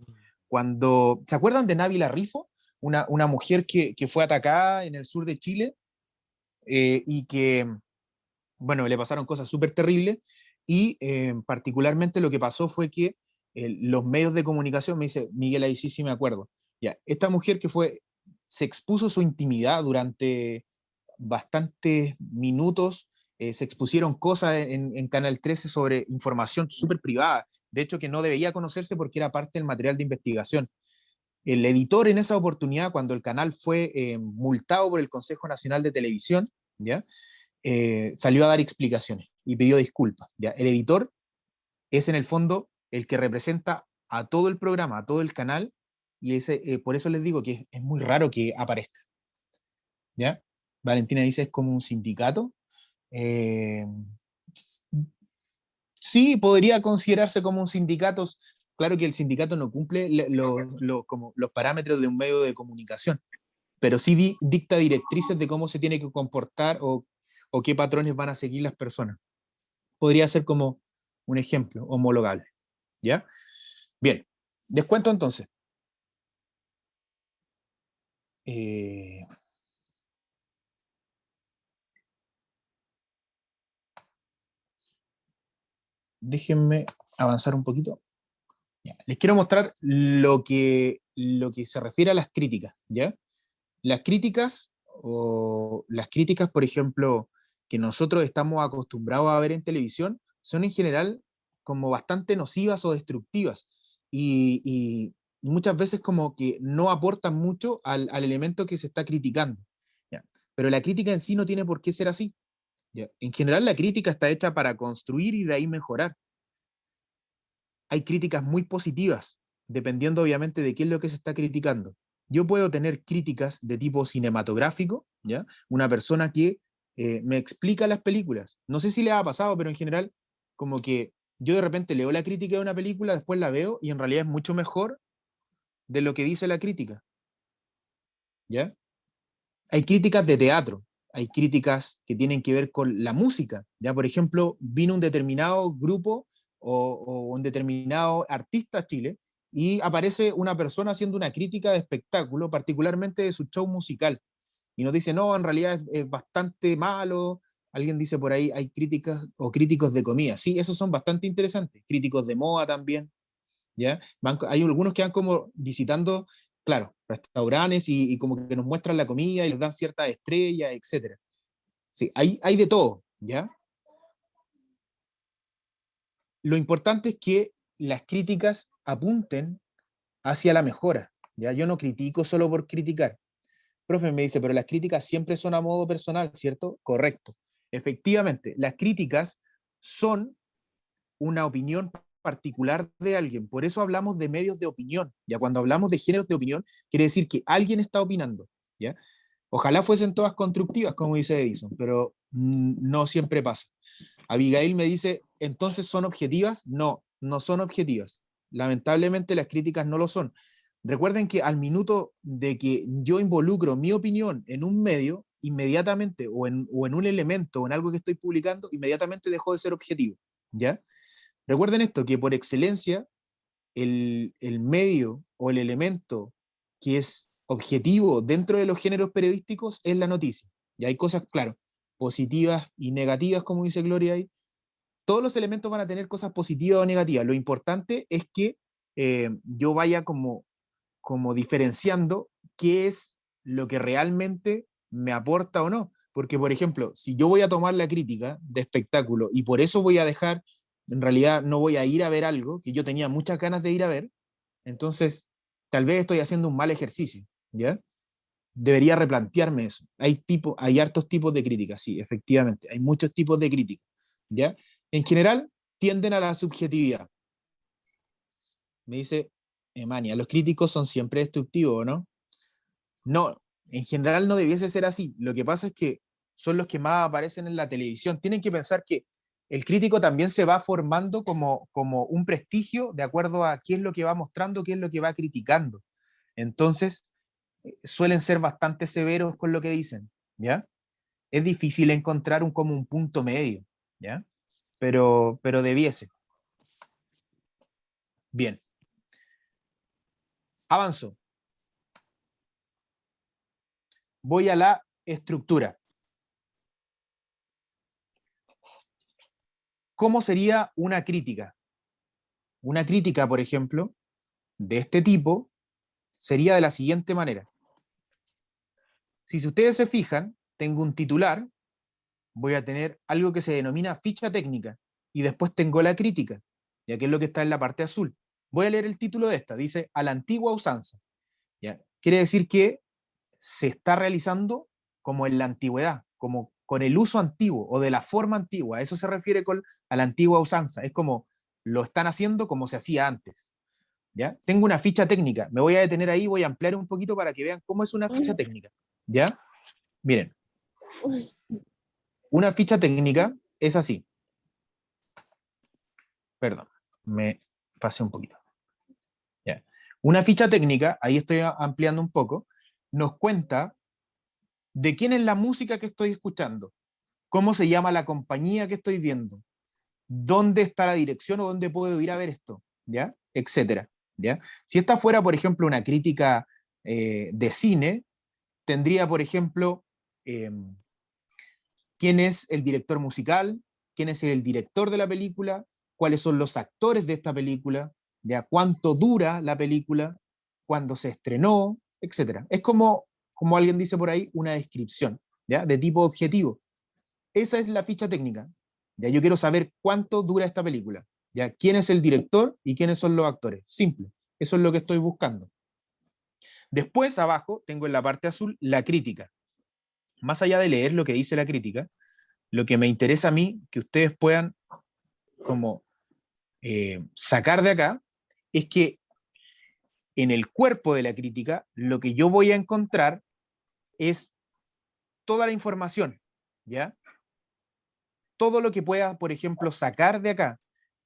cuando, ¿se acuerdan de Návila Rifo? Una mujer que fue atacada en el sur de Chile y que, bueno, le pasaron cosas súper terribles y particularmente lo que pasó fue que los medios de comunicación, me dice Miguel, ahí sí, sí me acuerdo, ya, esta mujer que fue, se expuso su intimidad durante bastantes minutos, se expusieron cosas en Canal 13 sobre información súper privada, de hecho que no debía conocerse porque era parte del material de investigación. El editor en esa oportunidad, cuando el canal fue multado por el Consejo Nacional de Televisión, ¿ya? Salió a dar explicaciones y pidió disculpas. ¿Ya? El editor es en el fondo el que representa a todo el programa, a todo el canal, y por eso les digo que es muy raro que aparezca. ¿Ya? Valentina dice, es como un sindicato. Eh, sí, podría considerarse como un sindicato. Claro que el sindicato no cumple como los parámetros de un medio de comunicación, pero sí dicta directrices de cómo se tiene que comportar o qué patrones van a seguir las personas. Podría ser como un ejemplo homologable. ¿Ya? Bien, les cuento entonces. Eh, déjenme avanzar un poquito. Ya, les quiero mostrar lo que se refiere a las críticas. ¿Ya? Las críticas, por ejemplo, que nosotros estamos acostumbrados a ver en televisión, son en general como bastante nocivas o destructivas y muchas veces como que no aportan mucho al elemento que se está criticando. ¿Ya? Pero la crítica en sí no tiene por qué ser así. ¿Ya? En general la crítica está hecha para construir y de ahí mejorar. Hay críticas muy positivas, dependiendo obviamente de qué es lo que se está criticando. Yo puedo tener críticas de tipo cinematográfico, ¿ya? Una persona que me explica las películas. No sé si le ha pasado, pero en general, como que yo de repente leo la crítica de una película, después la veo y en realidad es mucho mejor de lo que dice la crítica, ¿ya? Hay críticas de teatro, hay críticas que tienen que ver con la música, ¿ya? Por ejemplo, vino un determinado grupo o un determinado artista a Chile y aparece una persona haciendo una crítica de espectáculo, particularmente de su show musical, y nos dice, no, en realidad es bastante malo. Alguien dice por ahí, hay críticas o críticos de comida. Sí, esos son bastante interesantes. Críticos de moda también, ¿ya? Hay algunos que van como visitando, claro, restaurantes y como que nos muestran la comida y les dan ciertas estrellas, etcétera. Sí, hay de todo, ¿ya? Lo importante es que las críticas apunten hacia la mejora, ¿ya? Yo no critico solo por criticar. Profe, me dice, pero las críticas siempre son a modo personal, ¿cierto? Correcto. Efectivamente, las críticas son una opinión particular de alguien. Por eso hablamos de medios de opinión. Ya cuando hablamos de géneros de opinión, quiere decir que alguien está opinando. ¿Ya? Ojalá fuesen todas constructivas, como dice Edison, pero no siempre pasa. Abigail me dice, ¿entonces son objetivas? No, no son objetivas. Lamentablemente las críticas no lo son. Recuerden que al minuto de que yo involucro mi opinión en un medio, inmediatamente, o en un elemento, o en algo que estoy publicando, inmediatamente dejó de ser objetivo. ¿Ya? Recuerden esto, que por excelencia el medio o el elemento que es objetivo dentro de los géneros periodísticos es la noticia. Y hay cosas, claro, positivas y negativas, como dice Gloria ahí. Todos los elementos van a tener cosas positivas o negativas. Lo importante es que yo vaya como diferenciando qué es lo que realmente me aporta o no. Porque, por ejemplo, si yo voy a tomar la crítica de espectáculo y por eso voy a dejar, en realidad no voy a ir a ver algo que yo tenía muchas ganas de ir a ver, entonces tal vez estoy haciendo un mal ejercicio, ¿ya? Debería replantearme eso. Hay hartos tipos de críticas, sí, efectivamente, hay muchos tipos de críticas, ¿ya? En general, tienden a la subjetividad. Me dice Emania, los críticos son siempre destructivos, ¿no? No, en general no debiese ser así. Lo que pasa es que son los que más aparecen en la televisión. Tienen que pensar que el crítico también se va formando como un prestigio de acuerdo a qué es lo que va mostrando, qué es lo que va criticando. Entonces, suelen ser bastante severos con lo que dicen, ¿ya? Es difícil encontrar como un punto medio, ¿ya? Pero debiese. Bien. Avanzo. Voy a la estructura. ¿Cómo sería una crítica? Una crítica, por ejemplo, de este tipo, sería de la siguiente manera. Si ustedes se fijan, tengo un titular, voy a tener algo que se denomina ficha técnica, y después tengo la crítica, ya que es lo que está en la parte azul. Voy a leer el título de esta, dice, a la antigua usanza. ¿Ya? Quiere decir que se está realizando como en la antigüedad, como con el uso antiguo o de la forma antigua. A eso se refiere a la antigua usanza. Es como lo están haciendo como se hacía antes. ¿Ya? Tengo una ficha técnica. Me voy a detener ahí, voy a ampliar un poquito para que vean cómo es una ficha técnica. ¿Ya? Miren. Una ficha técnica es así. Perdón, me pasé un poquito. ¿Ya? Una ficha técnica, ahí estoy ampliando un poco, nos cuenta de quién es la música que estoy escuchando, cómo se llama la compañía que estoy viendo, dónde está la dirección o dónde puedo ir a ver esto, ¿ya? Etcétera, ¿ya? Si esta fuera, por ejemplo, una crítica de cine, tendría, por ejemplo, quién es el director musical, quién es el director de la película, cuáles son los actores de esta película, ¿ya? Cuánto dura la película, cuándo se estrenó, etcétera. Es como alguien dice por ahí, una descripción, ¿ya? De tipo objetivo. Esa es la ficha técnica. ¿Ya? Yo quiero saber cuánto dura esta película, ¿ya? Quién es el director y quiénes son los actores. Simple. Eso es lo que estoy buscando. Después, abajo, tengo en la parte azul la crítica. Más allá de leer lo que dice la crítica, lo que me interesa a mí, que ustedes puedan como sacar de acá, es que en el cuerpo de la crítica, lo que yo voy a encontrar es toda la información, ¿ya? Todo lo que pueda, por ejemplo, sacar de acá,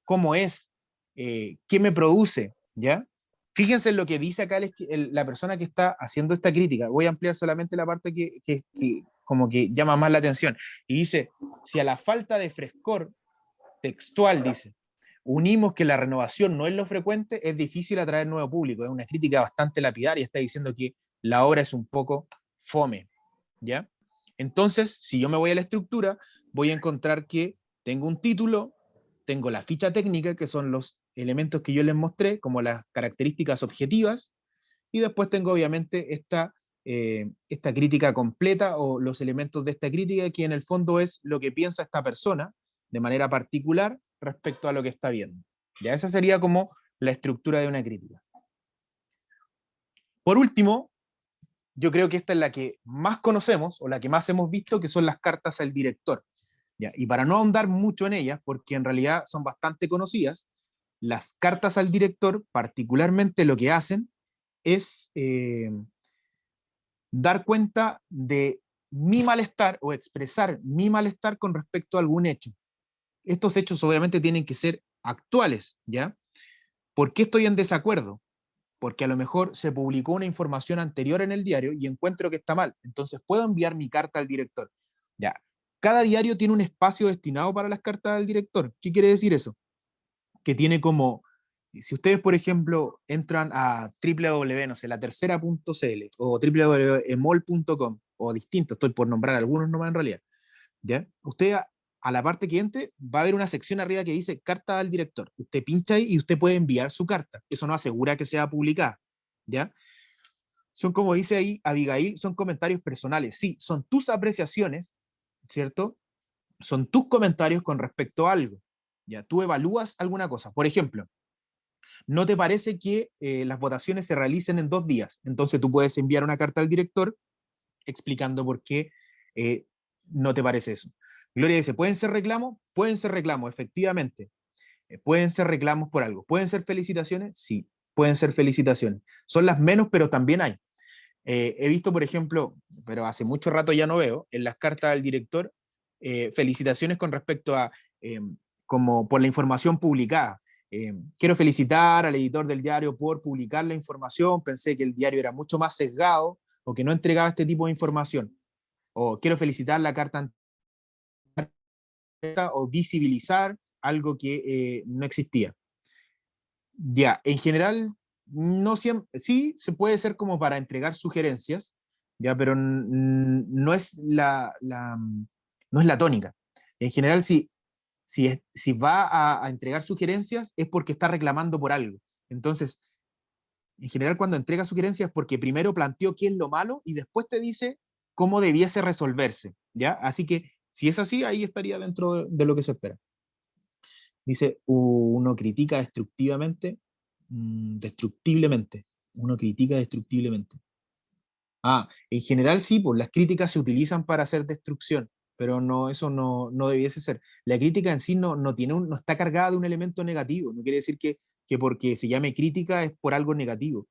cómo es, qué me produce, ¿ya? Fíjense en lo que dice acá la persona que está haciendo esta crítica. Voy a ampliar solamente la parte que como que llama más la atención. Y dice, si a la falta de frescor textual, dice, unimos que la renovación no es lo frecuente, es difícil atraer nuevo público. Es una crítica bastante lapidaria, está diciendo que la obra es un poco fome, ¿ya? Entonces, si yo me voy a la estructura, voy a encontrar que tengo un título, tengo la ficha técnica, que son los elementos que yo les mostré, como las características objetivas, y después tengo obviamente esta crítica completa o los elementos de esta crítica, que en el fondo es lo que piensa esta persona de manera particular respecto a lo que está viendo. Ya esa sería como la estructura de una crítica. Por último, yo creo que esta es la que más conocemos o la que más hemos visto, que son las cartas al director. ¿Ya? Y para no ahondar mucho en ellas, porque en realidad son bastante conocidas, las cartas al director particularmente lo que hacen es dar cuenta de mi malestar o expresar mi malestar con respecto a algún hecho. Estos hechos obviamente tienen que ser actuales, ¿ya? ¿Por qué estoy en desacuerdo? Porque a lo mejor se publicó una información anterior en el diario y encuentro que está mal. Entonces puedo enviar mi carta al director. Ya. Cada diario tiene un espacio destinado para las cartas al director. ¿Qué quiere decir eso? Que tiene como, si ustedes, por ejemplo, entran a www, no sé, latercera.cl o www.emol.com o distinto, estoy por nombrar algunos nomás en realidad, ¿ya? Usted a la parte que entre va a haber una sección arriba que dice carta al director. Usted pincha ahí y usted puede enviar su carta. Eso no asegura que sea publicada, ¿ya? son, como dice ahí Abigail, son comentarios personales. Sí, son tus apreciaciones, ¿cierto? Son tus comentarios con respecto a algo. Ya, tú evalúas alguna cosa. Por ejemplo, ¿no te parece que las votaciones se realicen en 2 días? Entonces tú puedes enviar una carta al director explicando por qué no te parece eso. Gloria dice, ¿pueden ser reclamos? Pueden ser reclamos, efectivamente. Pueden ser reclamos por algo. ¿Pueden ser felicitaciones? Sí, pueden ser felicitaciones. Son las menos, pero también hay. He visto, por ejemplo, pero hace mucho rato ya no veo, en las cartas del director, felicitaciones con respecto a, como por la información publicada. Quiero felicitar al editor del diario por publicar la información, pensé que el diario era mucho más sesgado o que no entregaba este tipo de información. O quiero felicitar la carta o visibilizar algo que no existía. Ya, en general, no siempre, sí se puede ser como para entregar sugerencias, ya, pero no es no es la tónica. En general, si va a entregar sugerencias es porque está reclamando por algo. Entonces, en general, cuando entrega sugerencias es porque primero planteó qué es lo malo y después te dice cómo debiese resolverse, ¿ya? Así que, si es así, ahí estaría dentro de lo que se espera. Dice, uno critica destructivamente, destructiblemente. Uno critica destructiblemente. Ah, en general sí, pues las críticas se utilizan para hacer destrucción, pero no, eso no debiese ser. La crítica en sí no está cargada de un elemento negativo, no quiere decir que porque se llame crítica es por algo negativo.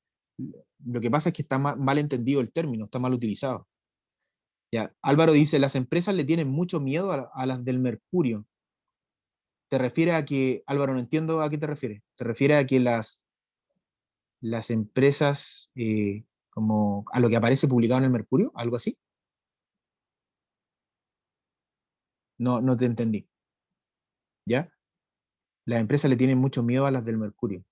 Lo que pasa es que está mal entendido el término, está mal utilizado. Ya, Álvaro dice, las empresas le tienen mucho miedo a las del mercurio. ¿Te refieres a que, Álvaro, no entiendo a qué te refieres? ¿Te refieres a que las empresas, como a lo que aparece publicado en el Mercurio? ¿Algo así? No te entendí. ¿Ya? Las empresas le tienen mucho miedo a las del Mercurio.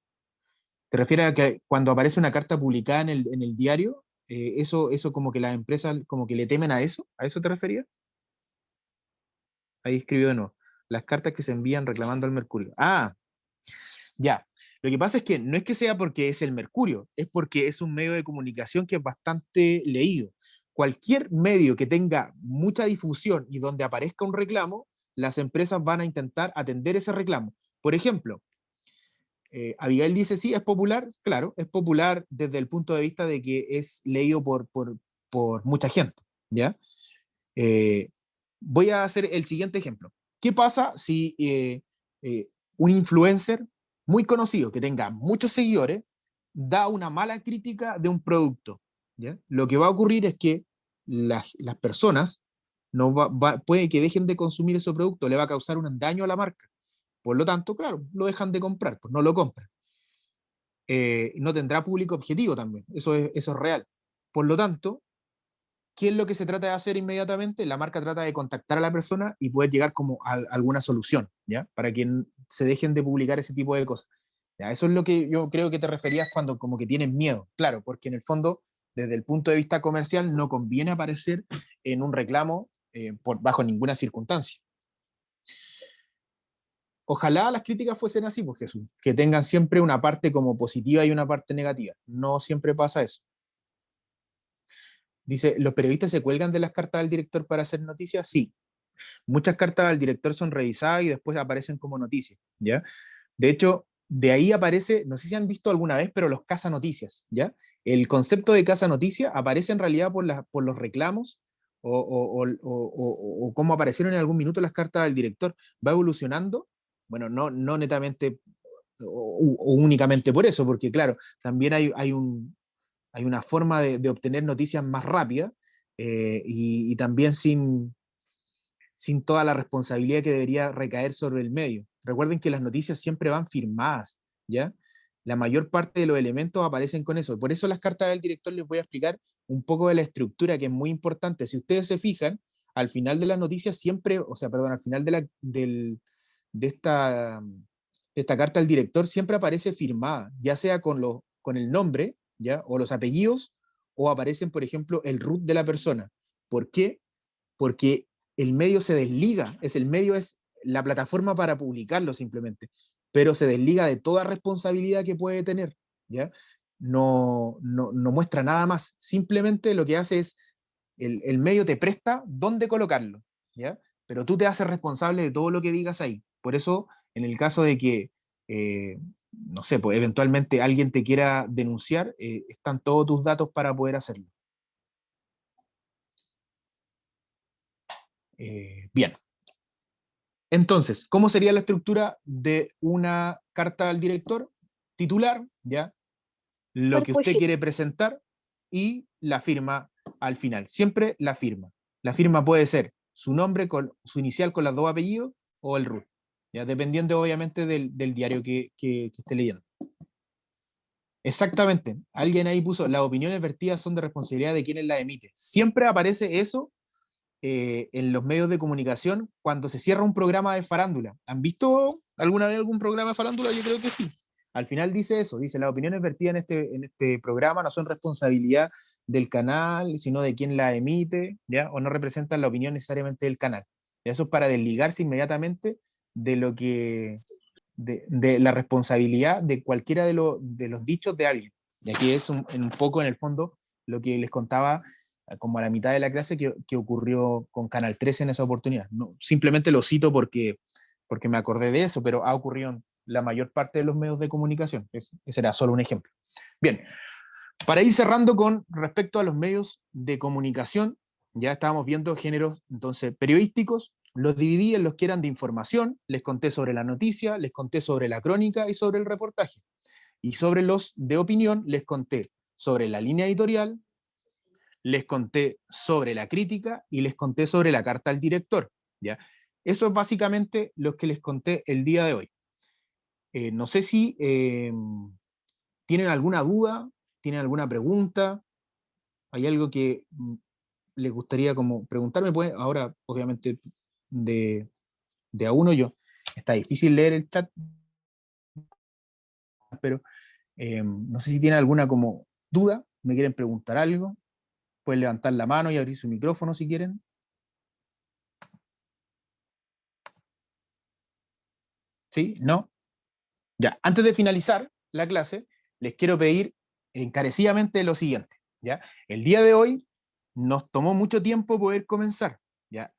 ¿Te refieres a que cuando aparece una carta publicada en el diario, eso como que las empresas como que le temen a eso? ¿A eso te referías? Ahí escribió de nuevo. Las cartas que se envían reclamando al Mercurio. Ah, ya. Lo que pasa es que no es que sea porque es el Mercurio, es porque es un medio de comunicación que es bastante leído. Cualquier medio que tenga mucha difusión y donde aparezca un reclamo, las empresas van a intentar atender ese reclamo. Por ejemplo, Abigail dice, sí, es popular, claro, es popular desde el punto de vista de que es leído por mucha gente, ¿ya? Voy a hacer el siguiente ejemplo. ¿Qué pasa si un influencer muy conocido, que tenga muchos seguidores, da una mala crítica de un producto? ¿Ya? Lo que va a ocurrir es que las personas puede que dejen de consumir ese producto, le va a causar un daño a la marca. Por lo tanto, claro, lo dejan de comprar, pues no lo compran. No tendrá público objetivo también, eso es real. Por lo tanto, ¿qué es lo que se trata de hacer inmediatamente? La marca trata de contactar a la persona y poder llegar como a alguna solución, ¿ya? Para que se dejen de publicar ese tipo de cosas. ¿Ya? Eso es lo que yo creo que te referías cuando como que tienes miedo. Claro, porque en el fondo, desde el punto de vista comercial, no conviene aparecer en un reclamo bajo ninguna circunstancia. Ojalá las críticas fuesen así, pues Jesús, que tengan siempre una parte como positiva y una parte negativa. No siempre pasa eso. Dice, ¿los periodistas se cuelgan de las cartas del director para hacer noticias? Sí. Muchas cartas del director son revisadas y después aparecen como noticias, ¿ya? De hecho, de ahí aparece, no sé si han visto alguna vez, pero los cazanoticias, ¿ya? El concepto de cazanoticia aparece en realidad por los reclamos o cómo aparecieron en algún minuto las cartas del director. Va evolucionando, bueno, no netamente o únicamente por eso, porque claro, también hay una forma de obtener noticias más rápida y también sin toda la responsabilidad que debería recaer sobre el medio. Recuerden que las noticias siempre van firmadas, ¿ya? La mayor parte de los elementos aparecen con eso. Por eso las cartas del director les voy a explicar un poco de la estructura, que es muy importante. Si ustedes se fijan, al final de las noticias siempre, o sea, perdón, al final de esta carta del director siempre aparece firmada, ya sea con el nombre, ¿ya? O los apellidos, o aparecen, por ejemplo, el root de la persona. ¿Por qué? Porque el medio se desliga, el medio es la plataforma para publicarlo simplemente, pero se desliga de toda responsabilidad que puede tener, ¿ya? no muestra nada más, simplemente lo que hace es, el medio te presta dónde colocarlo, ¿ya? Pero tú te haces responsable de todo lo que digas ahí. Por eso, en el caso de que, no sé, pues eventualmente alguien te quiera denunciar, están todos tus datos para poder hacerlo. Bien. Entonces, ¿cómo sería la estructura de una carta al director? Titular, ¿ya? Lo que usted quiere presentar y la firma al final. Siempre la firma. La firma puede ser su nombre, con su inicial con los dos apellidos, o el RUT, ¿ya? Dependiendo obviamente del diario que esté leyendo. Exactamente. Alguien ahí puso, las opiniones vertidas son de responsabilidad de quienes las emite. Siempre aparece eso en los medios de comunicación cuando se cierra un programa de farándula. ¿Han visto alguna vez algún programa de farándula? Yo creo que sí. Al final dice eso, dice, las opiniones vertidas en este programa no son responsabilidad del canal, sino de quien la emite, ¿ya? O no representan la opinión necesariamente del canal. Y eso es para desligarse inmediatamente de lo que, de la responsabilidad de cualquiera de los dichos de alguien. Y aquí es un poco, en el fondo, lo que les contaba como a la mitad de la clase que ocurrió con Canal 13 en esa oportunidad. No, simplemente lo cito porque me acordé de eso, pero ha ocurrido en la mayor parte de los medios de comunicación. Ese era solo un ejemplo. Bien, para ir cerrando con respecto a los medios de comunicación, ya estábamos viendo géneros entonces periodísticos, los dividí en los que eran de información, les conté sobre la noticia, les conté sobre la crónica y sobre el reportaje. Y sobre los de opinión les conté sobre la línea editorial, les conté sobre la crítica y les conté sobre la carta al director, ¿ya? Eso es básicamente lo que les conté el día de hoy. No sé si tienen alguna duda, tienen alguna pregunta, hay algo que les gustaría como preguntarme, pues ahora obviamente de a uno yo, está difícil leer el chat, pero no sé si tienen alguna como duda, me quieren preguntar algo, pueden levantar la mano y abrir su micrófono si quieren. ¿Sí? ¿No? Ya, antes de finalizar la clase, les quiero pedir encarecidamente lo siguiente, ¿ya? El día de hoy nos tomó mucho tiempo poder comenzar, ¿ya?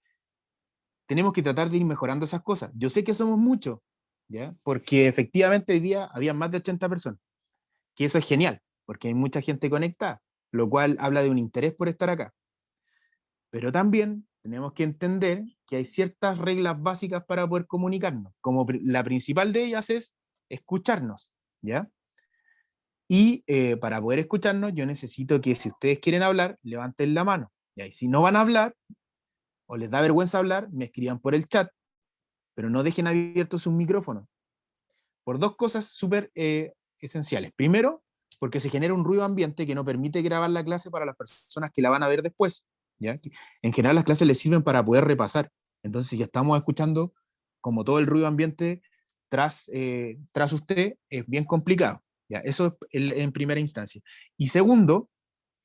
Tenemos que tratar de ir mejorando esas cosas. Yo sé que somos muchos, ¿ya? Porque efectivamente hoy día había más de 80 personas, que eso es genial, porque hay mucha gente conectada, lo cual habla de un interés por estar acá. Pero también tenemos que entender que hay ciertas reglas básicas para poder comunicarnos, como la principal de ellas es escucharnos, ¿ya? Y para poder escucharnos, yo necesito que si ustedes quieren hablar, levanten la mano, ¿ya? Y si no van a hablar, o les da vergüenza hablar, me escriban por el chat, pero no dejen abiertos sus micrófonos, por dos cosas súper esenciales. Primero, porque se genera un ruido ambiente que no permite grabar la clase para las personas que la van a ver después, ¿ya? En general las clases les sirven para poder repasar, entonces si ya estamos escuchando como todo el ruido ambiente tras usted, es bien complicado, ¿ya? Eso es en primera instancia. Y segundo,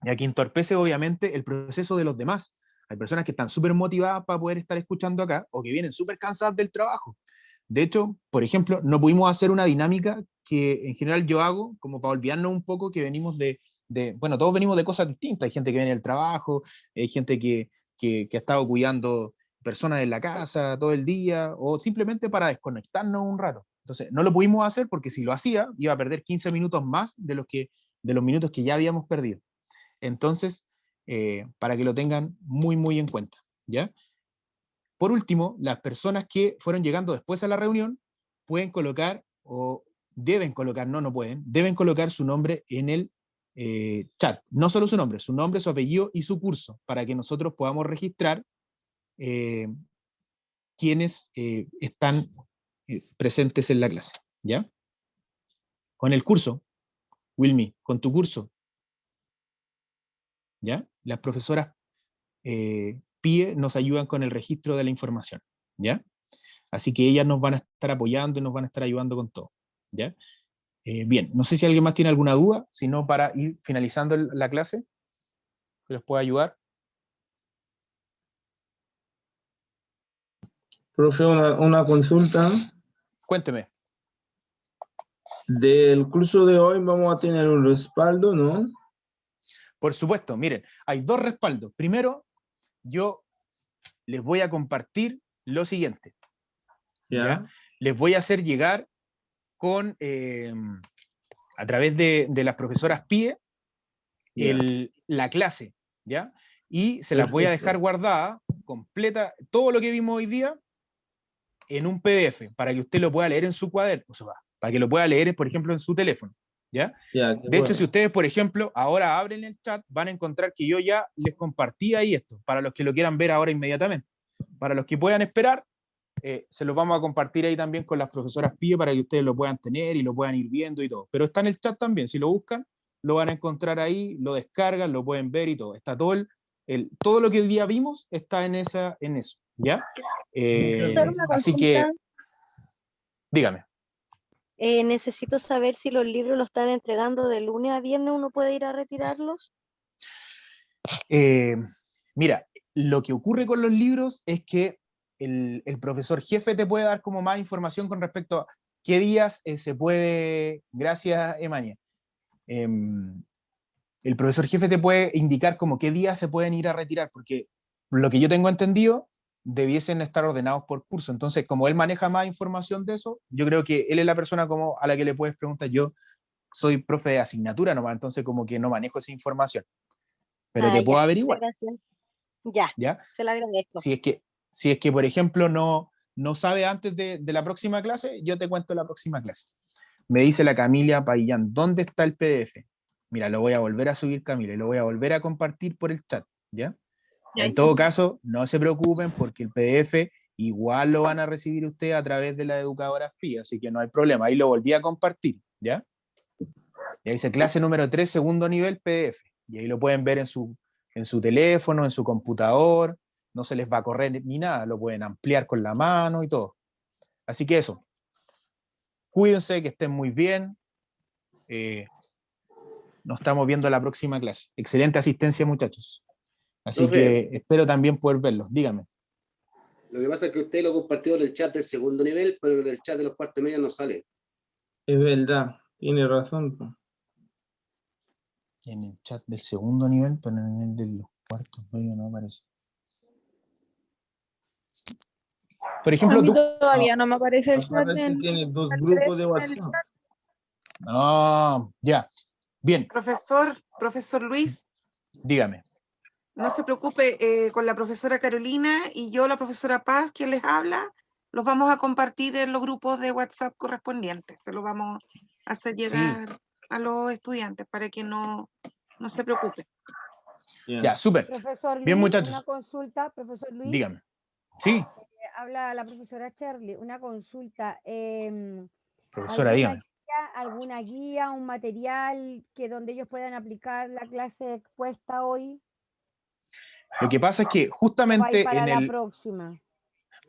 y aquí entorpece obviamente el proceso de los demás. Hay personas que están súper motivadas para poder estar escuchando acá, o que vienen súper cansadas del trabajo. De hecho, por ejemplo, no pudimos hacer una dinámica que en general yo hago, como para olvidarnos un poco que venimos bueno, todos venimos de cosas distintas. Hay gente que viene del trabajo, hay gente que ha estado cuidando personas en la casa todo el día, o simplemente para desconectarnos un rato. Entonces, no lo pudimos hacer porque si lo hacía, iba a perder 15 minutos más de los minutos que ya habíamos perdido. Entonces, para que lo tengan muy, muy en cuenta, ¿ya? Por último, las personas que fueron llegando después a la reunión pueden colocar, o deben colocar, no pueden, deben colocar su nombre en el chat. No solo su nombre, su apellido y su curso, para que nosotros podamos registrar quienes están presentes en la clase, ¿ya? Con el curso, Wilmy, con tu curso, ¿ya? Las profesoras PIE nos ayudan con el registro de la información, ¿ya? Así que ellas nos van a estar apoyando y nos van a estar ayudando con todo, ¿ya? Bien, no sé si alguien más tiene alguna duda, si no, para ir finalizando la clase, que les pueda ayudar. Profe, una consulta. Cuénteme. Del curso de hoy vamos a tener un respaldo, ¿no? Por supuesto, miren, hay dos respaldos. Primero, yo les voy a compartir lo siguiente. ¿Ya? Les voy a hacer llegar con, a través de las profesoras PIE, la clase, ¿ya? Y se las voy a dejar guardada, completa, todo lo que vimos hoy día, en un PDF, para que usted lo pueda leer en su cuaderno, o sea, para que lo pueda leer, por ejemplo, en su teléfono, ¿ya? De hecho, si ustedes, por ejemplo, ahora abren el chat, van a encontrar que yo ya les compartí ahí esto, para los que lo quieran ver ahora inmediatamente. Para los que puedan esperar, se los vamos a compartir ahí también con las profesoras PIE para que ustedes lo puedan tener y lo puedan ir viendo y todo. Pero está en el chat también, si lo buscan, lo van a encontrar ahí, lo descargan, lo pueden ver y todo. Está todo todo lo que hoy día vimos está en eso, ¿ya? Así que, dígame. Necesito saber si los libros los están entregando de lunes a viernes, ¿uno puede ir a retirarlos? Mira, lo que ocurre con los libros es que el profesor jefe te puede dar como más información con respecto a qué días se puede, gracias Emaña, el profesor jefe te puede indicar como qué días se pueden ir a retirar, porque lo que yo tengo entendido, debiesen estar ordenados por curso. Entonces, como él maneja más información de eso, yo creo que él es la persona como a la que le puedes preguntar. Yo soy profe de asignatura nomás, entonces como que no manejo esa información. Pero te puedo averiguar. Gracias. ¿Ya? Se lo agradezco. Si es que, por ejemplo, no sabe antes de la próxima clase, yo te cuento la próxima clase. Me dice la Camila Paillán, ¿dónde está el PDF? Mira, lo voy a volver a subir, Camila, y lo voy a volver a compartir por el chat, ¿ya? En todo caso, no se preocupen porque el PDF igual lo van a recibir ustedes a través de la educadora PIE, así que no hay problema. Ahí lo volví a compartir, ¿ya? Y ahí dice clase número 3, segundo nivel PDF. Y ahí lo pueden ver en su teléfono, en su computador. No se les va a correr ni nada, lo pueden ampliar con la mano y todo. Así que eso. Cuídense, que estén muy bien. Nos estamos viendo la próxima clase. Excelente asistencia, muchachos. Así que espero también poder verlos. Dígame. Lo que pasa es que usted lo compartió en el chat del segundo nivel, pero en el chat de los cuartos medios no sale. Es verdad, tiene razón. En el chat del segundo nivel, pero en el nivel de los cuartos medios no aparece. Por ejemplo, a mí tú... todavía no me aparece el chat. Tiene dos grupos de WhatsApp. No, ya. Bien. Profesor Luis. Dígame. No se preocupe, con la profesora Carolina y yo, la profesora Paz, quien les habla, los vamos a compartir en los grupos de WhatsApp correspondientes. Se los vamos a hacer llegar a los estudiantes para que no se preocupen. Ya, súper. Profesor Luis, bien, muchachos. una consulta, profesor Luis. Dígame. Sí. Habla la profesora Shirley, una consulta. Profesora, dígame. ¿Alguna guía, un material que donde ellos puedan aplicar la clase expuesta hoy? Lo que pasa es que justamente para la próxima.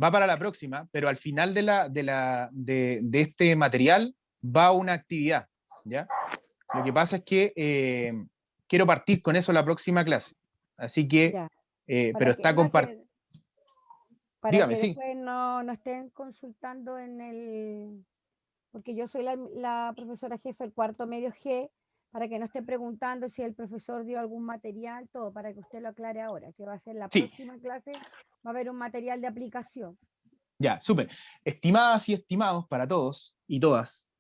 Va para la próxima, pero al final de este material va una actividad, ¿ya? Lo que pasa es que quiero partir con eso la próxima clase. Así que, pero está compartido. Dígame, sí. Después no estén consultando porque yo soy la profesora jefe del cuarto medio G, para que no esté preguntando si el profesor dio algún material, todo, para que usted lo aclare ahora, que va a ser la próxima clase, va a haber un material de aplicación. Ya, súper. Estimadas y estimados para todos y todas,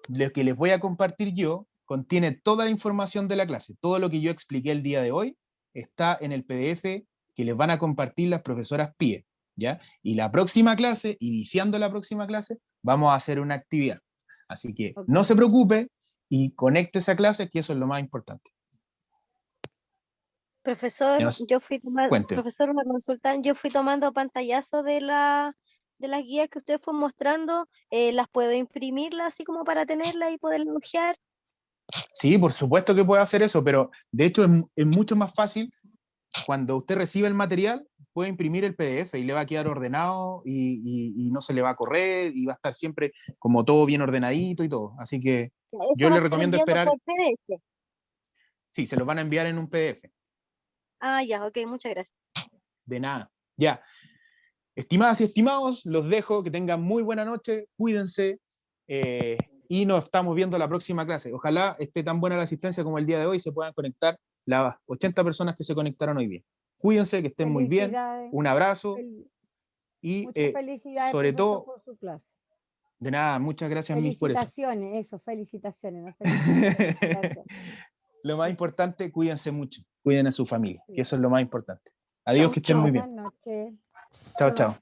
lo que les voy a compartir yo contiene toda la información de la clase. Todo lo que yo expliqué el día de hoy está en el PDF que les van a compartir las profesoras PIE, ¿ya? Y la próxima clase, iniciando la próxima clase, vamos a hacer una actividad. Así que no se preocupe y conéctese a clase, que eso es lo más importante. Profesor, profesor, una consulta. Yo fui tomando pantallazo de las guías que usted fue mostrando. ¿Las puedo imprimirlas así como para tenerlas y poderlas hojear? Sí, por supuesto que puede hacer eso, pero de hecho es mucho más fácil cuando usted recibe el material, puede imprimir el PDF y le va a quedar ordenado y no se le va a correr y va a estar siempre como todo bien ordenadito y todo. Así que yo le recomiendo esperar. Por PDF. Sí, se los van a enviar en un PDF. Ah, ya, ok, muchas gracias. De nada. Ya. Estimadas y estimados, los dejo, que tengan muy buena noche, cuídense, y nos estamos viendo la próxima clase. Ojalá esté tan buena la asistencia como el día de hoy, se puedan conectar las 80 personas que se conectaron hoy día. Cuídense, que estén muy bien, un abrazo y muchas felicidades, sobre profesor, todo, por su clase. de nada, muchas gracias mil por eso. Felicitaciones, eso, felicitaciones. ¿No? Felicitaciones. Lo más importante, cuídense mucho, cuiden a su familia, que eso es lo más importante. Adiós, que estén muy bien. Buenas noches. Chao, chao.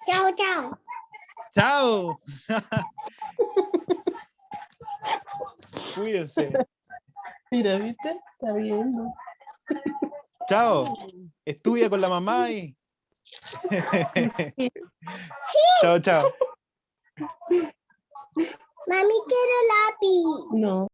Chao, chao. ¡Chao! Cuídense. Mira, ¿viste? Está viendo. Chao. Estudia con la mamá y... Chao, chao. Mami, quiero lápiz. No.